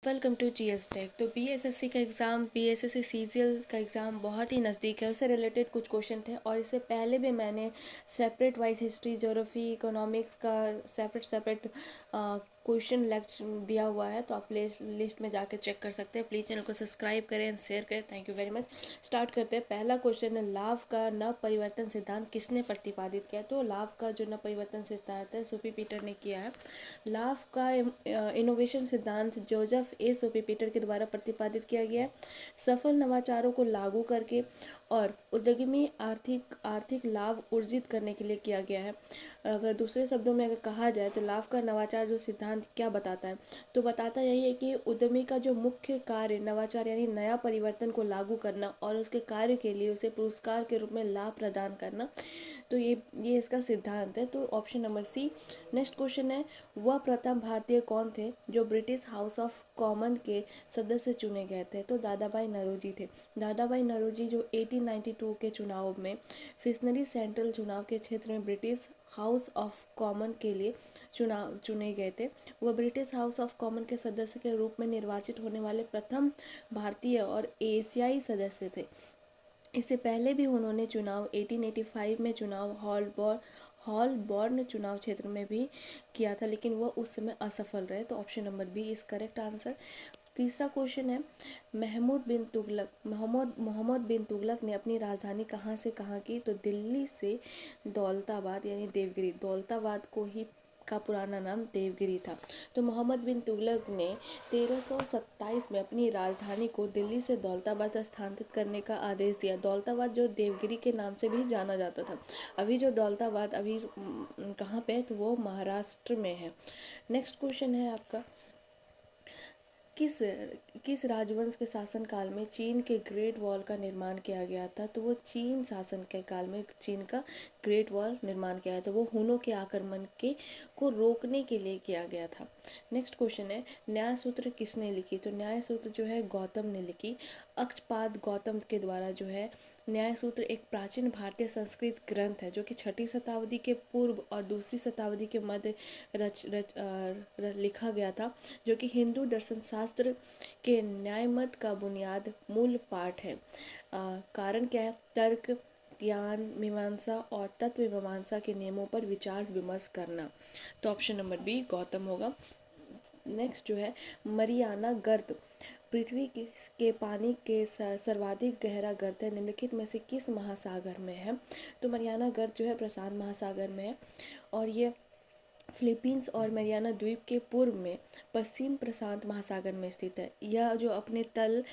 Welcome to GS tech. तो BSSC का exam, BSSC CGL का एग्ज़ाम बहुत ही नज़दीक है। उससे रिलेटेड कुछ क्वेश्चन थे और इससे पहले भी मैंने separate wise history, geography, economics का सेपरेट क्वेश्चन लेक्चर दिया हुआ है, तो आप प्ले लिस्ट में जाकर चेक कर सकते हैं। प्लीज़ चैनल को सब्सक्राइब करें एंड शेयर करें। Thank you very much. Start करते हैं। पहला क्वेश्चन है, लाभ का नव परिवर्तन सिद्धांत किसने प्रतिपादित किया? तो लाभ का जो नव परिवर्तन सिद्धांत है, सोफी पीटर ने किया है। लाभ का इनोवेशन सिद्धांत जोसेफ ए सोफी पीटर के द्वारा प्रतिपादित किया गया है। सफल नवाचारों को लागू करके और उद्यमी आर्थिक लाभ अर्जित करने के लिए किया गया है। अगर दूसरे शब्दों में अगर कहा जाए तो लाभ का नवाचार जो सिद्धांत क्या बताता है, तो बताता यही है कि उद्यमी का जो मुख्य कार्य नवाचार यानी नया परिवर्तन को लागू करना और उसके कार्य के लिए उसे पुरस्कार के रूप में लाभ प्रदान करना, तो ये इसका सिद्धांत है। तो option number C. Next question है, वह प्रथम भारतीय कौन थे जो ब्रिटिश हाउस ऑफ कॉमन के सदस्य चुने गए थे? तो दादा भाई नौरोजी थे। दादा भाई नौरोजी जो 1892 के चुनाव में फिशनरी सेंट्रल चुनाव के क्षेत्र में ब्रिटिश हाउस ऑफ कॉमन के लिए चुने गए थे। वह ब्रिटिश हाउस ऑफ कॉमन के सदस्य के रूप में निर्वाचित होने वाले प्रथम भारतीय और एशियाई सदस्य थे। इससे पहले भी उन्होंने चुनाव 1885 में चुनाव हॉलबॉर्न चुनाव क्षेत्र में भी किया था, लेकिन वह उस समय असफल रहे। तो option number B is correct answer. तीसरा क्वेश्चन है, मोहम्मद बिन तुगलक ने अपनी राजधानी कहाँ से कहाँ की? तो दिल्ली से दौलताबाद यानी देवगिरी, दौलताबाद को ही का पुराना नाम देवगिरी था। तो मोहम्मद बिन तुगलक ने 1327 में अपनी राजधानी को दिल्ली से दौलताबाद स्थानांतरित करने का आदेश दिया। दौलताबाद जो देवगिरी के नाम से भी जाना जाता था। अभी जो दौलताबाद अभी कहाँ पे है, तो वो महाराष्ट्र में है। नेक्स्ट क्वेश्चन है आपका, किस किस राजवंश के शासनकाल में चीन के ग्रेट वॉल का निर्माण किया गया था? तो वो चीन शासन के काल में चीन का ग्रेट वॉल निर्माण किया था। वो हुनों के आक्रमण को रोकने के लिए किया गया था। नेक्स्ट क्वेश्चन है, न्याय सूत्र किसने लिखी? तो न्याय सूत्र जो है गौतम ने लिखी। अक्षपाद गौतम के द्वारा जो है न्याय सूत्र एक प्राचीन भारतीय संस्कृत ग्रंथ है जो कि 6वीं शताब्दी के पूर्व और 2री शताब्दी के मध्य लिखा गया था, जो कि हिंदू दर्शन शास्त्र के न्याय मत का बुनियाद मूल पाठ है। कारण क्या है? तर्क, ज्ञान मीमांसा और तत्व मीमांसा के नियमों पर विचार विमर्श करना। तो ऑप्शन नंबर बी गौतम होगा। नेक्स्ट जो है, मरियाना गर्त पृथ्वी के पानी के सर्वाधिक गहरा गर्त है, निम्नलिखित में से किस महासागर में है? तो मरियाना गर्त जो है प्रशांत महासागर में है और ये फिलीपींस और मरियाना द्वीप के पूर्व में पश्चिम प्रशांत महासागर में स्थित है। यह जो अपने तल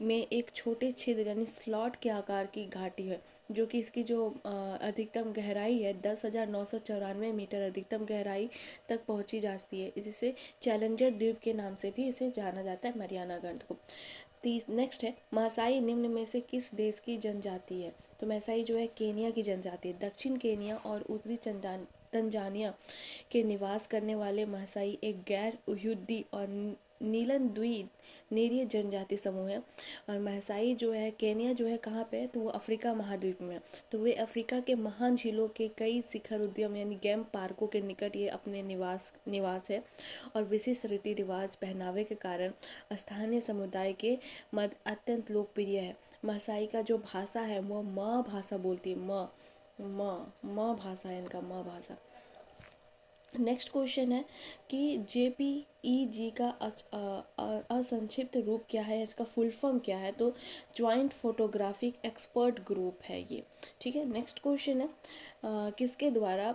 में एक छोटे छिद्र यानी स्लॉट के आकार की घाटी है, जो कि इसकी जो अधिकतम गहराई है 10,994 मीटर अधिकतम गहराई तक पहुंची जाती है। जिसे चैलेंजर द्वीप के नाम से भी इसे जाना जाता है, मरियाना गर्त को। नेक्स्ट है, मासाई निम्न में से किस देश की जनजाति है? तो मासाई जो है केनिया की जनजाति है। दक्षिण केनिया और उत्तरी तंजानिया के निवास करने वाले मासाई एक गैर यहूदी और नीलन द्वीप निरीय जनजाति समूह है। और मासाई जो है केनिया जो है कहाँ पे है? तो वो अफ्रीका महाद्वीप में है। तो वे अफ्रीका के महान झीलों के कई शिखर उद्यम यानी गेम पार्कों के निकट ये अपने निवास है और विशिष्ट रीति रिवाज पहनावे के कारण स्थानीय समुदाय के मध्य अत्यंत लोकप्रिय है। मासाई का जो भाषा है वो म भाषा बोलती है। म भाषा है इनका, म भाषा। नेक्स्ट क्वेश्चन है कि JPEG का असंक्षिप्त रूप क्या है, इसका फुल फॉर्म क्या है? तो ज्वाइंट फोटोग्राफिक एक्सपर्ट ग्रुप है ये। ठीक है। नेक्स्ट क्वेश्चन है, किसके द्वारा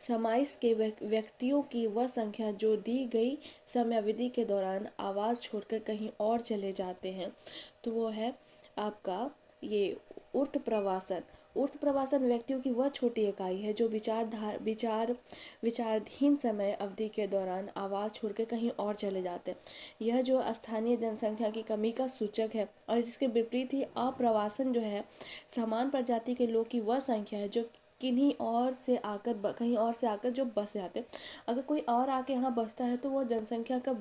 समाइस के व्यक्तियों की वह संख्या जो दी गई समयावधि के दौरान आवाज़ छोड़कर कहीं और चले जाते हैं? तो वो है आपका ये ऊर्ध्व प्रवासन व्यक्तियों की वह छोटी इकाई है जो विचाराधीन समय अवधि के दौरान आवाज़ छोड़कर कहीं और चले जाते हैं। यह जो स्थानीय जनसंख्या की कमी का सूचक है और इसके विपरीत ही अप्रवासन जो है समान प्रजाति के लोग की वह संख्या है जो कहीं और से आकर जो बस जाते हैं। अगर कोई और आके यहाँ बसता है तो वो जनसंख्या का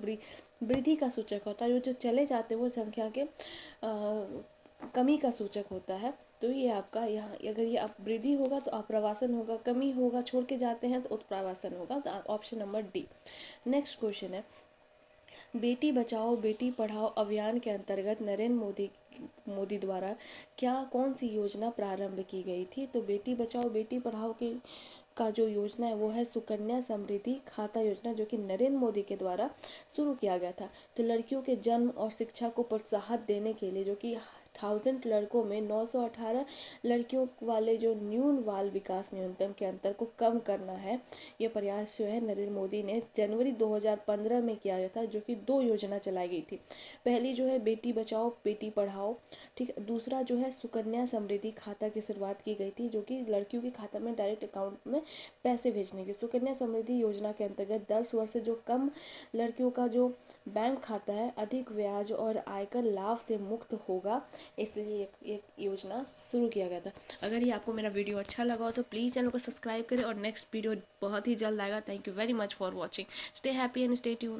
वृद्धि का सूचक होता है। जो चले जाते हैं वो संख्या के कमी का सूचक होता है। तो ये आपका यहाँ अगर ये वृद्धि होगा तो अप्रवासन होगा, कमी होगा छोड़ के जाते हैं तो उत्प्रवासन होगा। तो option number D. Next question है, बेटी बचाओ बेटी पढ़ाओ अभियान के अंतर्गत नरेंद्र मोदी द्वारा क्या कौन सी योजना प्रारंभ की गई थी? तो बेटी बचाओ बेटी पढ़ाओ की का जो योजना है वो है सुकन्या समृद्धि खाता योजना, जो कि नरेंद्र मोदी के द्वारा शुरू किया गया था। तो लड़कियों के जन्म और शिक्षा को प्रोत्साहन देने के लिए, जो कि 1000 लड़कों में 918 लड़कियों वाले जो न्यून बाल विकास न्यूनतम के अंतर को कम करना है, ये प्रयास जो है नरेंद्र मोदी ने जनवरी 2015 में किया गया था, जो कि 2 योजना चलाई गई थी। पहली जो है बेटी बचाओ बेटी पढ़ाओ, ठीक है। दूसरा जो है सुकन्या समृद्धि खाता की शुरुआत की गई थी, जो कि लड़कियों के खाता में डायरेक्ट अकाउंट में पैसे भेजने की। सुकन्या समृद्धि योजना के अंतर्गत 10 वर्ष से जो कम लड़कियों का जो बैंक खाता है अधिक ब्याज और आयकर लाभ से मुक्त होगा, इसलिए एक योजना शुरू किया गया था। अगर ये आपको मेरा वीडियो अच्छा लगा हो तो प्लीज़ चैनल को सब्सक्राइब करें और नेक्स्ट वीडियो बहुत ही जल्द आएगा। Thank you very much for watching. Stay happy and stay tune.